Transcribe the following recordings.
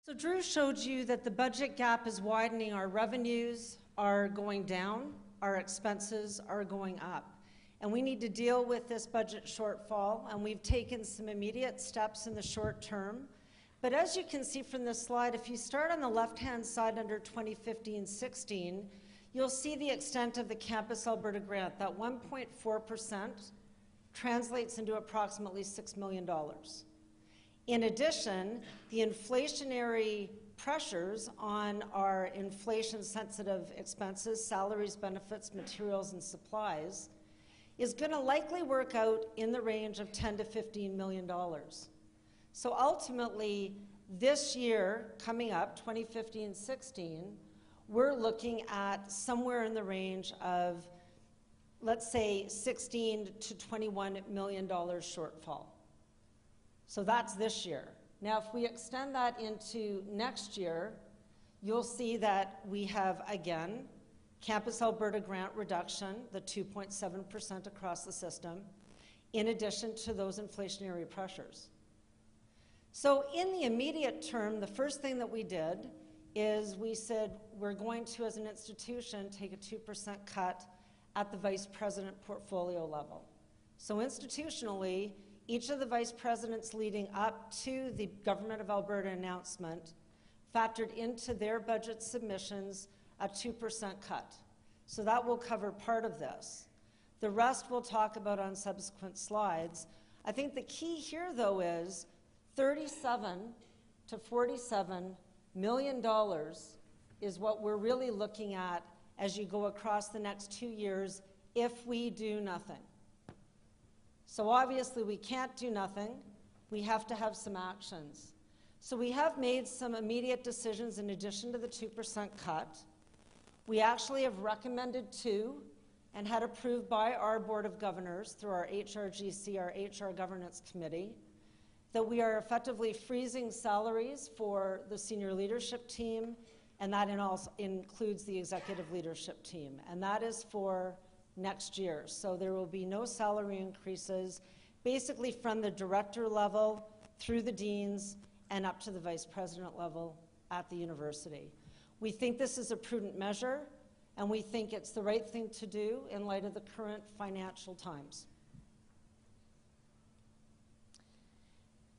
So Drew showed you that the budget gap is widening. Our revenues are going down, our expenses are going up. And we need to deal with this budget shortfall, and we've taken some immediate steps in the short term. But as you can see from this slide, if you start on the left-hand side under 2015-16, you'll see the extent of the Campus Alberta grant. That 1.4% translates into approximately $6 million. In addition, the inflationary pressures on our inflation-sensitive expenses, salaries, benefits, materials, and supplies, is going to likely work out in the range of $10 to $15 million. So ultimately, this year coming up, 2015-16, we're looking at somewhere in the range of, let's say, $16 to $21 million shortfall. So that's this year. Now, if we extend that into next year, you'll see that we have, again, Campus Alberta grant reduction, the 2.7% across the system, in addition to those inflationary pressures. So in the immediate term, the first thing that we did is we said we're going to, as an institution, take a 2% cut at the vice president portfolio level. So institutionally, each of the vice presidents leading up to the Government of Alberta announcement factored into their budget submissions a 2% cut. So that will cover part of this. The rest we'll talk about on subsequent slides. I think the key here, though, is $37 to $47 million is what we're really looking at as you go across the next 2 years if we do nothing. So obviously we can't do nothing. We have to have some actions. So we have made some immediate decisions in addition to the 2% cut. We actually have recommended to and had approved by our Board of Governors through our HRGC, our HR Governance Committee, that we are effectively freezing salaries for the senior leadership team, and that also includes the executive leadership team. And that is for next year. So there will be no salary increases, basically from the director level through the deans and up to the vice president level at the university. We think this is a prudent measure, and we think it's the right thing to do in light of the current financial times.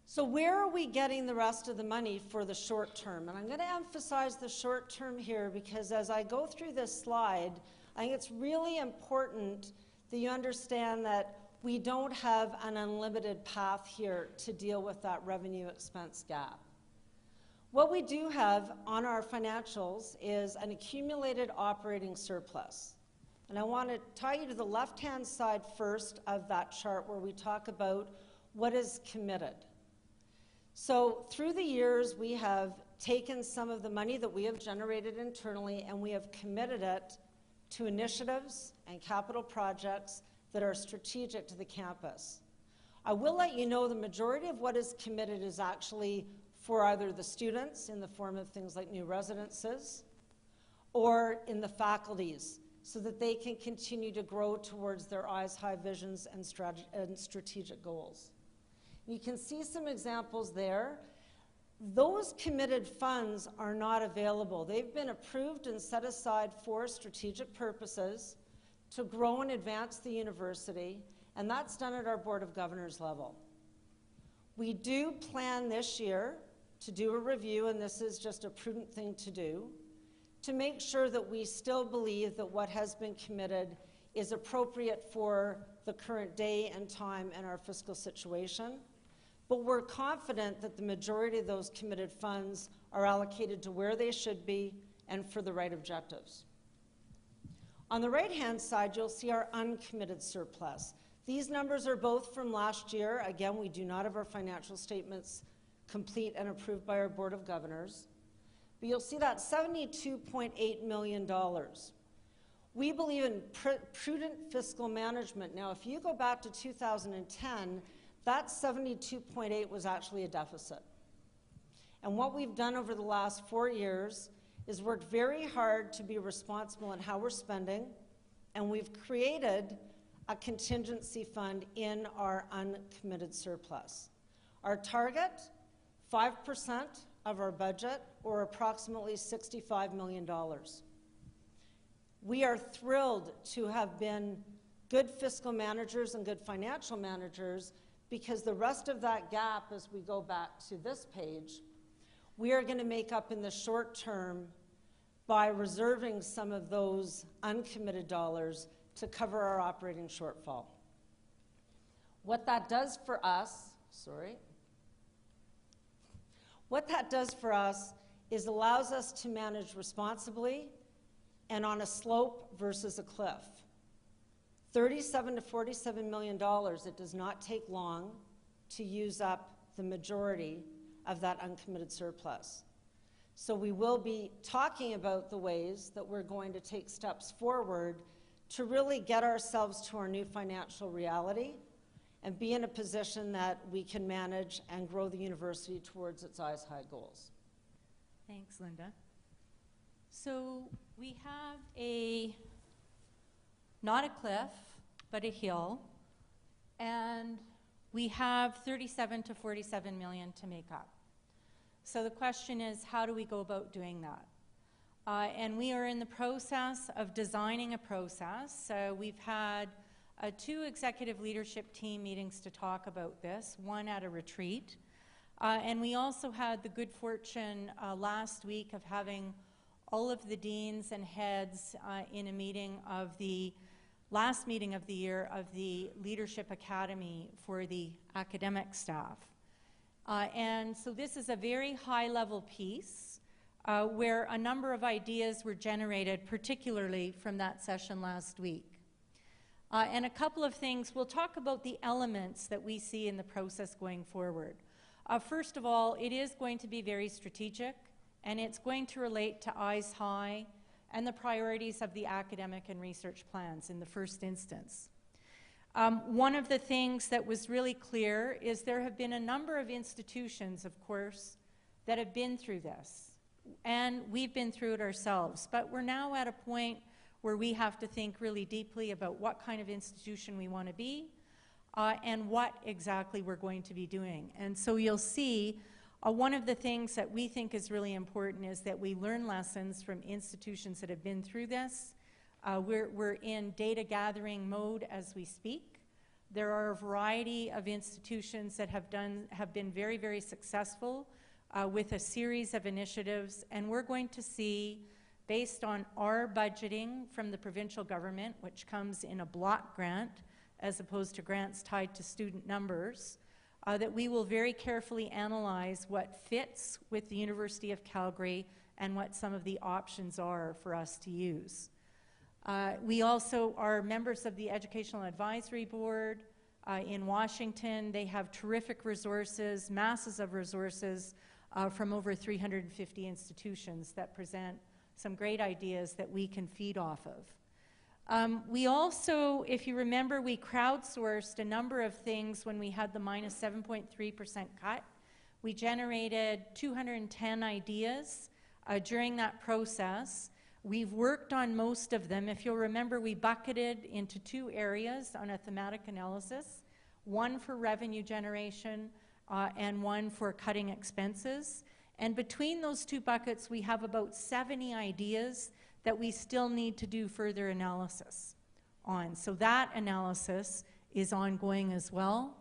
So where are we getting the rest of the money for the short term? And I'm going to emphasize the short term here because as I go through this slide, I think it's really important that you understand that we don't have an unlimited path here to deal with that revenue expense gap. What we do have on our financials is an accumulated operating surplus. And I want to tie you to the left-hand side first of that chart where we talk about what is committed. So through the years, we have taken some of the money that we have generated internally and we have committed it to initiatives and capital projects that are strategic to the campus. I will let you know the majority of what is committed is actually for either the students in the form of things like new residences or in the faculties so that they can continue to grow towards their eyes high visions and strategic goals. You can see some examples there. Those committed funds are not available. They've been approved and set aside for strategic purposes to grow and advance the university, and that's done at our Board of Governors level. We do plan this year to do a review, and this is just a prudent thing to do, to make sure that we still believe that what has been committed is appropriate for the current day and time and our fiscal situation. But we're confident that the majority of those committed funds are allocated to where they should be and for the right objectives. On the right-hand side, you'll see our uncommitted surplus. These numbers are both from last year. Again, we do not have our financial statements complete and approved by our Board of Governors. But you'll see that $72.8 million. We believe in prudent fiscal management. Now, if you go back to 2010, that 72.8 was actually a deficit. And what we've done over the last 4 years is worked very hard to be responsible in how we're spending, and we've created a contingency fund in our uncommitted surplus. Our target, 5% of our budget, or approximately $65 million. We are thrilled to have been good fiscal managers and good financial managers, because the rest of that gap, as we go back to this page, we are going to make up in the short term by reserving some of those uncommitted dollars to cover our operating shortfall. What that does for us, is allows us to manage responsibly and on a slope versus a cliff. $37 to $47 million, it does not take long to use up the majority of that uncommitted surplus. So we will be talking about the ways that we're going to take steps forward to really get ourselves to our new financial reality and be in a position that we can manage and grow the university towards its eyes high goals. Thanks, Linda. So we have not a cliff, but a hill, and we have 37 to 47 million to make up. So the question is, how do we go about doing that? And we are in the process of designing a process. We've had 2 executive leadership team meetings to talk about this, one at a retreat. And we also had the good fortune last week of having all of the deans and heads in a meeting of the last meeting of the year of the Leadership Academy for the academic staff. And so this is a very high-level piece where a number of ideas were generated, particularly from that session last week. And a couple of things, we'll talk about the elements that we see in the process going forward. First of all, it is going to be very strategic, and it's going to relate to eyes high and the priorities of the academic and research plans in the first instance. One of the things that was really clear is there have been a number of institutions, of course, that have been through this, and we've been through it ourselves, but we're now at a point where we have to think really deeply about what kind of institution we want to be and what exactly we're going to be doing. And so you'll see one of the things that we think is really important is that we learn lessons from institutions that have been through this. We're in data gathering mode as we speak. There are a variety of institutions that have been very, very successful with a series of initiatives, and we're going to see, based on our budgeting from the provincial government, which comes in a block grant as opposed to grants tied to student numbers, that we will very carefully analyze what fits with the University of Calgary and what some of the options are for us to use. We also are members of the Educational Advisory Board in Washington. They have terrific resources, masses of resources from over 350 institutions that present some great ideas that we can feed off of. We also, if you remember, we crowdsourced a number of things when we had the minus 7.3% cut. We generated 210 ideas during that process. We've worked on most of them. If you'll remember, we bucketed into 2 areas on a thematic analysis, one for revenue generation and one for cutting expenses. And between those 2 buckets, we have about 70 ideas that we still need to do further analysis on. So that analysis is ongoing as well.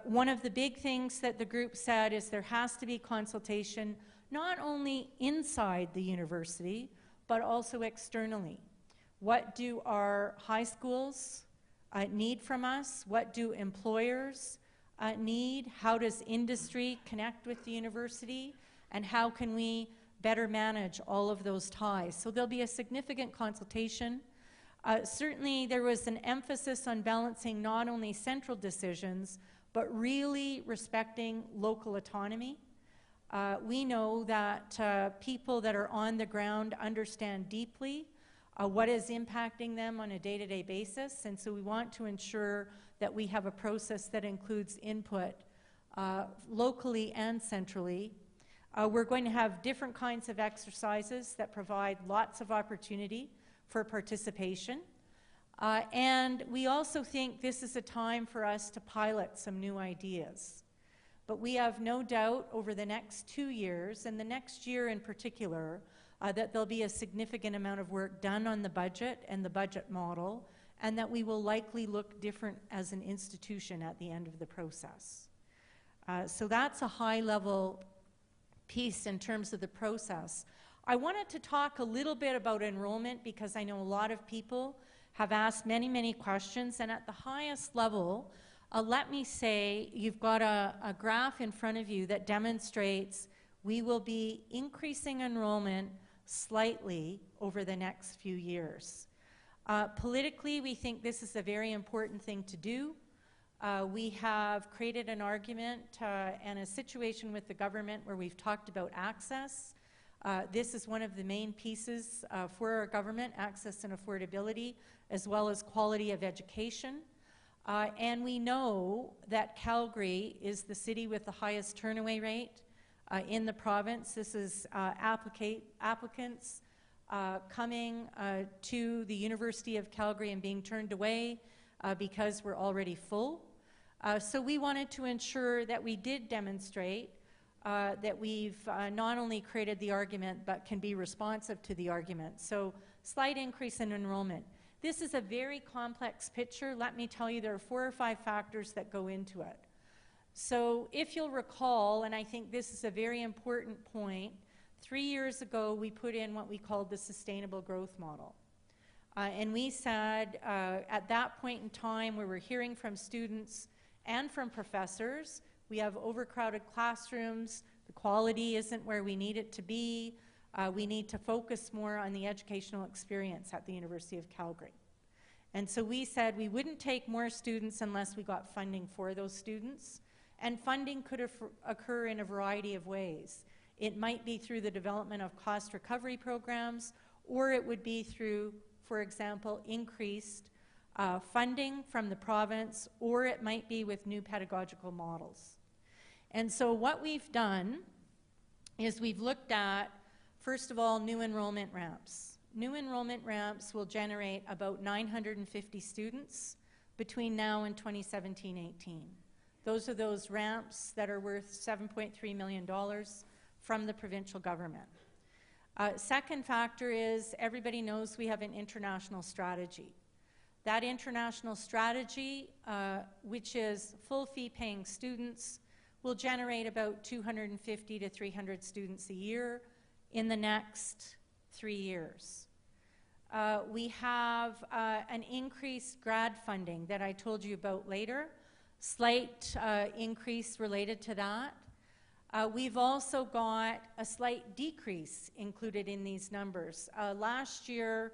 One of the big things that the group said is there has to be consultation not only inside the university, but also externally. What do our high schools need from us? What do employers need? How does industry connect with the university? And how can we better manage all of those ties? So there'll be a significant consultation. Certainly there was an emphasis on balancing not only central decisions, but really respecting local autonomy. We know that people that are on the ground understand deeply what is impacting them on a day-to-day basis, and so we want to ensure that we have a process that includes input locally and centrally. We're going to have different kinds of exercises that provide lots of opportunity for participation. And we also think this is a time for us to pilot some new ideas. But we have no doubt over the next 2 years, and the next year in particular, that there'll be a significant amount of work done on the budget and the budget model, and that we will likely look different as an institution at the end of the process. So that's a high-level piece in terms of the process. I wanted to talk a little bit about enrollment because I know a lot of people have asked many, many questions, and at the highest level, let me say you've got a graph in front of you that demonstrates we will be increasing enrollment slightly over the next few years. Politically, we think this is a very important thing to do. We have created an argument and a situation with the government where we've talked about access. This is one of the main pieces for our government, access and affordability, as well as quality of education. And we know that Calgary is the city with the highest turn-away rate in the province. This is applicants coming to the University of Calgary and being turned away because we're already full. So we wanted to ensure that we did demonstrate that we've not only created the argument but can be responsive to the argument. So slight increase in enrollment. This is a very complex picture. Let me tell you, there are 4 or 5 factors that go into it. So if you'll recall, and I think this is a very important point, 3 years ago we put in what we called the sustainable growth model. And we said at that point in time where we're hearing from students and from professors, we have overcrowded classrooms, the quality isn't where we need it to be, we need to focus more on the educational experience at the University of Calgary. And so we said we wouldn't take more students unless we got funding for those students. And funding could occur in a variety of ways. It might be through the development of cost recovery programs, or it would be through, for example, increased funding from the province, or it might be with new pedagogical models. And so what we've done is we've looked at, first of all, new enrollment ramps. New enrollment ramps will generate about 950 students between now and 2017-18. Those are those ramps that are worth $7.3 million from the provincial government. Second factor is everybody knows we have an international strategy. That international strategy, which is full fee paying students, will generate about 250 to 300 students a year in the next 3 years. We have an increased grad funding that I told you about later, slight increase related to that. We've also got a slight decrease included in these numbers. Last year,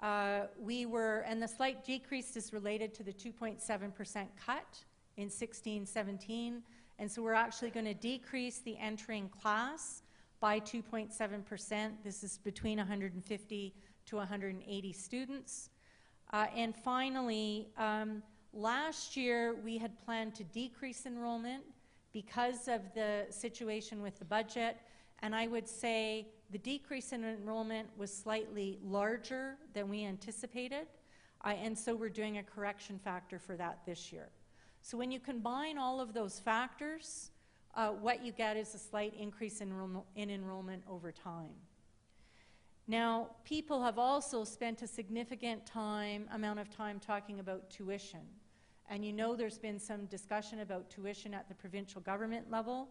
and the slight decrease is related to the 2.7% cut in 16-17, and so we're actually going to decrease the entering class by 2.7%. This is between 150 to 180 students. And finally, last year we had planned to decrease enrollment because of the situation with the budget, and I would say the decrease in enrollment was slightly larger than we anticipated, and so we're doing a correction factor for that this year. So when you combine all of those factors, what you get is a slight increase in enrollment over time. Now, people have also spent a significant amount of time talking about tuition. And you know there's been some discussion about tuition at the provincial government level.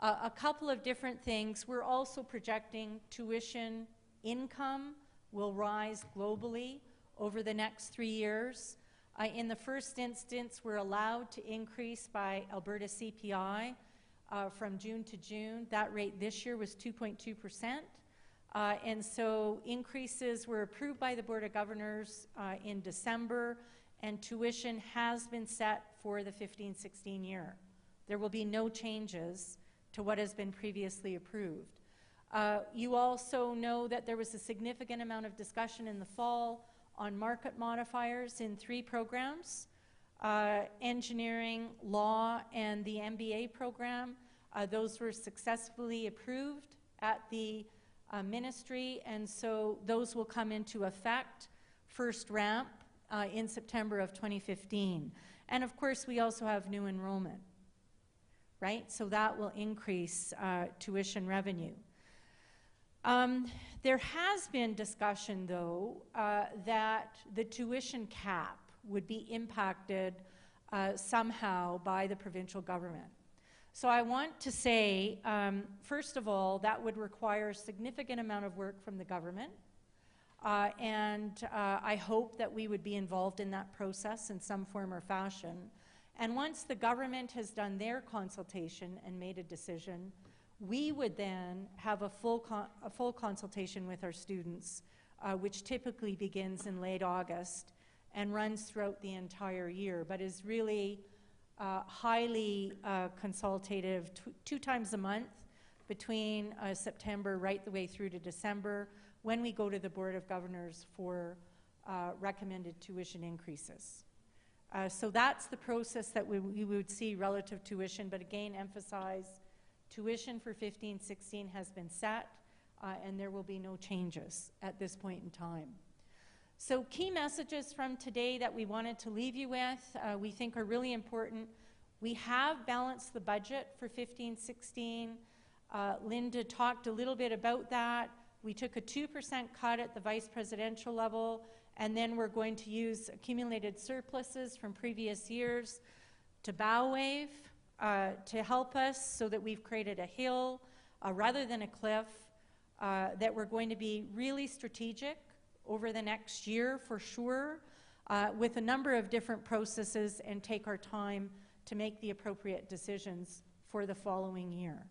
A couple of different things. We're also projecting tuition income will rise globally over the next 3 years. In the first instance, we're allowed to increase by Alberta CPI from June to June. That rate this year was 2.2%. And so increases were approved by the Board of Governors in December, and tuition has been set for the 15-16 year. There will be no changes to what has been previously approved. You also know that there was a significant amount of discussion in the fall on market modifiers in 3 programs, engineering, law, and the MBA program. Those were successfully approved at the ministry, and so those will come into effect, first ramp, in September of 2015. And of course, we also have new enrollment. right? So that will increase tuition revenue. There has been discussion, though, that the tuition cap would be impacted somehow by the provincial government. So I want to say, first of all, that would require a significant amount of work from the government, and I hope that we would be involved in that process in some form or fashion. And once the government has done their consultation and made a decision, we would then have a full consultation with our students, which typically begins in late August and runs throughout the entire year, but is really highly consultative, two times a month between September right the way through to December, when we go to the Board of Governors for recommended tuition increases. So that's the process that we would see relative tuition, but again, emphasize tuition for 15-16 has been set, and there will be no changes at this point in time. So key messages from today that we wanted to leave you with, we think are really important. We have balanced the budget for 15-16. Linda talked a little bit about that. We took a 2% cut at the vice presidential level, and then we're going to use accumulated surpluses from previous years to bow wave to help us, so that we've created a hill rather than a cliff, that we're going to be really strategic over the next year for sure, with a number of different processes, and take our time to make the appropriate decisions for the following year.